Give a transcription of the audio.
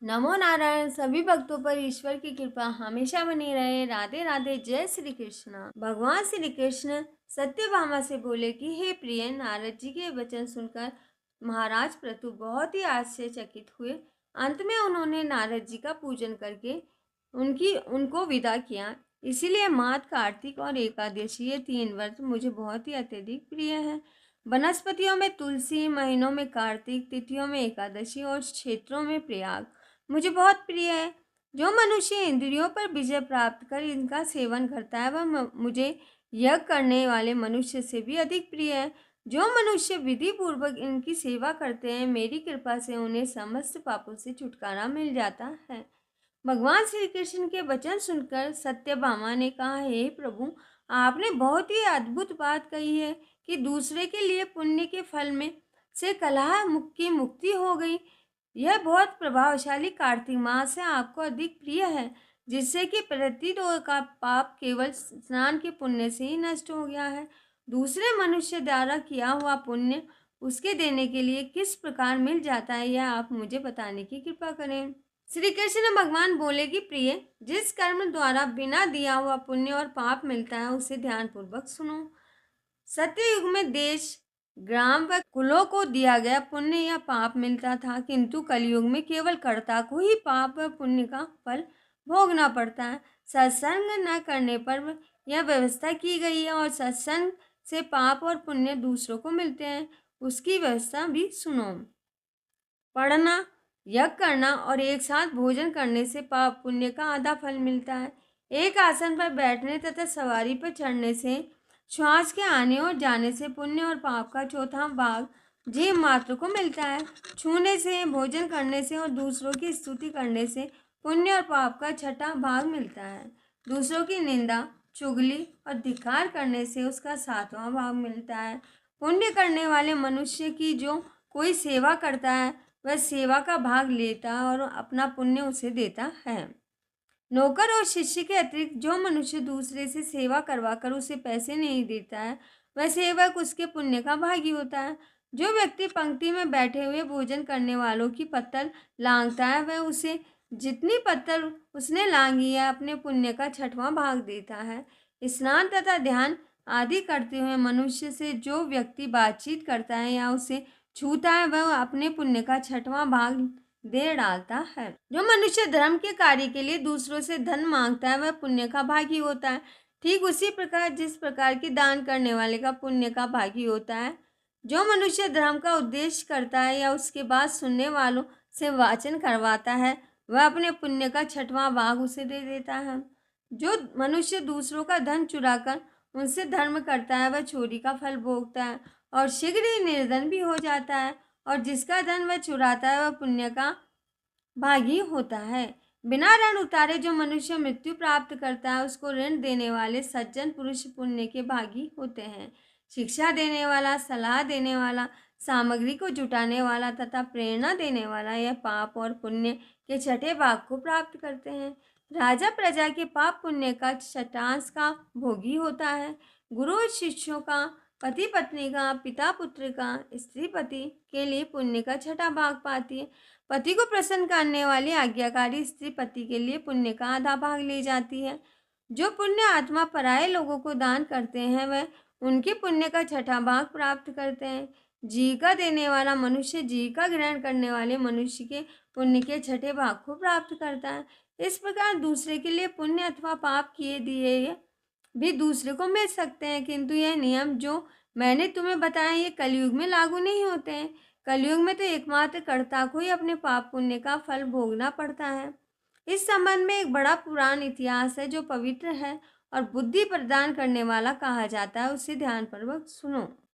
नमो नारायण। सभी भक्तों पर ईश्वर की कृपा हमेशा बनी रहे। राधे राधे। जय श्री कृष्ण। भगवान श्री कृष्ण सत्यभामा से बोले कि हे प्रिय, नारद जी के वचन सुनकर महाराज पृथु बहुत ही आश्चर्यचकित हुए। अंत में उन्होंने नारद जी का पूजन करके उनको विदा किया। इसीलिए मात, कार्तिक और एकादशी, ये 3 व्रत मुझे बहुत ही अत्यधिक प्रिय है। वनस्पतियों में तुलसी, महीनों में कार्तिक, तिथियों में एकादशी और क्षेत्रों में प्रयाग मुझे बहुत प्रिय है। जो मनुष्य इंद्रियों पर विजय प्राप्त कर इनका सेवन करता है वह मुझे यज्ञ करने वाले मनुष्य से भी अधिक प्रिय है। जो मनुष्य विधि पूर्वक इनकी सेवा करते हैं, मेरी कृपा से उन्हें समस्त पापों से छुटकारा मिल जाता है। भगवान श्री कृष्ण के वचन सुनकर सत्यभामा ने कहा, हे प्रभु, आपने बहुत ही अद्भुत बात कही है कि दूसरे के लिए पुण्य के फल में से कलह की मुक्ति हो गई। यह बहुत प्रभावशाली कार्तिक मास है आपको अधिक प्रिय है, जिससे कि प्रतिदोष का पाप केवल स्नान के पुण्य से ही नष्ट हो गया है। दूसरे मनुष्य द्वारा किया हुआ पुण्य उसके देने के लिए किस प्रकार मिल जाता है, यह आप मुझे बताने की कृपा करें। श्री कृष्ण भगवान बोले कि प्रिय, जिस कर्म द्वारा बिना दिया हुआ पुण्य और पाप मिलता है उसे ध्यान पूर्वक सुनो। सत्ययुग में देश, ग्राम व कुलों को दिया गया पुण्य या पाप मिलता था, किंतु कलयुग में केवल कर्ता को ही पाप व पुण्य का फल भोगना पड़ता है। सत्संग न करने पर यह व्यवस्था की गई है और सत्संग से पाप और पुण्य दूसरों को मिलते हैं, उसकी व्यवस्था भी सुनो। पढ़ना, यज्ञ करना और एक साथ भोजन करने से पाप पुण्य का आधा फल मिलता है। एक आसन पर बैठने तथा सवारी पर चढ़ने से, श्वास के आने और जाने से पुण्य और पाप का चौथा भाग जीव मात्र को मिलता है। छूने से, भोजन करने से और दूसरों की स्तुति करने से पुण्य और पाप का छठा भाग मिलता है। दूसरों की निंदा, चुगली और धिक्कार करने से उसका 7वां भाग मिलता है। पुण्य करने वाले मनुष्य की जो कोई सेवा करता है वह सेवा का भाग लेता है और अपना पुण्य उसे देता है। नौकर और शिष्य के अतिरिक्त जो मनुष्य दूसरे से सेवा करवाकर उसे पैसे नहीं देता है, वह सेवक उसके पुण्य का भागी होता है। जो व्यक्ति पंक्ति में बैठे हुए भोजन करने वालों की पत्तल लांघता है, वह उसे जितनी पत्तल उसने लांघी है अपने पुण्य का 6वां भाग देता है। स्नान तथा ध्यान आदि करते हुए मनुष्य से जो व्यक्ति बातचीत करता है या उसे छूता है, वह अपने पुण्य का 6वां भाग दे डालता है। जो मनुष्य धर्म के कार्य के लिए दूसरों से धन मांगता है, वह पुण्य का भागी होता है। ठीक उसी प्रकार जिस प्रकार की दान करने वाले का पुण्य का भागी होता है। जो मनुष्य धर्म का उद्देश्य करता है या उसके बाद सुनने वालों से वाचन करवाता है, वह अपने पुण्य का 6वां भाग उसे दे देता है। जो मनुष्य दूसरों का धन चुराकर उनसे धर्म करता है, वह चोरी का फल भोगता है और शीघ्र ही निर्धन भी हो जाता है। और जिसका धन वह चुराता है, वह पुण्य का भागी होता है। बिना ऋण उतारे जो मनुष्य मृत्यु प्राप्त करता है, उसको ऋण देने वाले सज्जन पुरुष पुण्य के भागी होते हैं। शिक्षा देने वाला, सलाह देने वाला, सामग्री को जुटाने वाला तथा प्रेरणा देने वाला, यह पाप और पुण्य के 6ठे भाग को प्राप्त करते हैं। राजा प्रजा के पाप पुण्य का 6वां का भोगी होता है। गुरु और शिष्यों का, पति पत्नी का, पिता पुत्र का, स्त्री पति के लिए पुण्य का 6ठा भाग पाती है। पति को प्रसन्न करने वाली आज्ञाकारी स्त्री पति के लिए पुण्य का आधा भाग ले जाती है। जो पुण्य आत्मा पराये लोगों को दान करते हैं, वह उनके पुण्य का 6ठा भाग प्राप्त करते हैं। जीविका देने वाला मनुष्य जीविका ग्रहण करने वाले मनुष्य के पुण्य के 6ठे भाग को प्राप्त करता है। इस प्रकार दूसरे के लिए पुण्य अथवा पाप किए दिए भी दूसरे को मिल सकते हैं, किंतु यह नियम जो मैंने तुम्हें बताया ये कलयुग में लागू नहीं होते हैं। कलयुग में तो एकमात्र कर्ता को ही अपने पाप पुण्य का फल भोगना पड़ता है। इस संबंध में एक बड़ा पुराण इतिहास है जो पवित्र है और बुद्धि प्रदान करने वाला कहा जाता है, उसे ध्यानपूर्वक सुनो।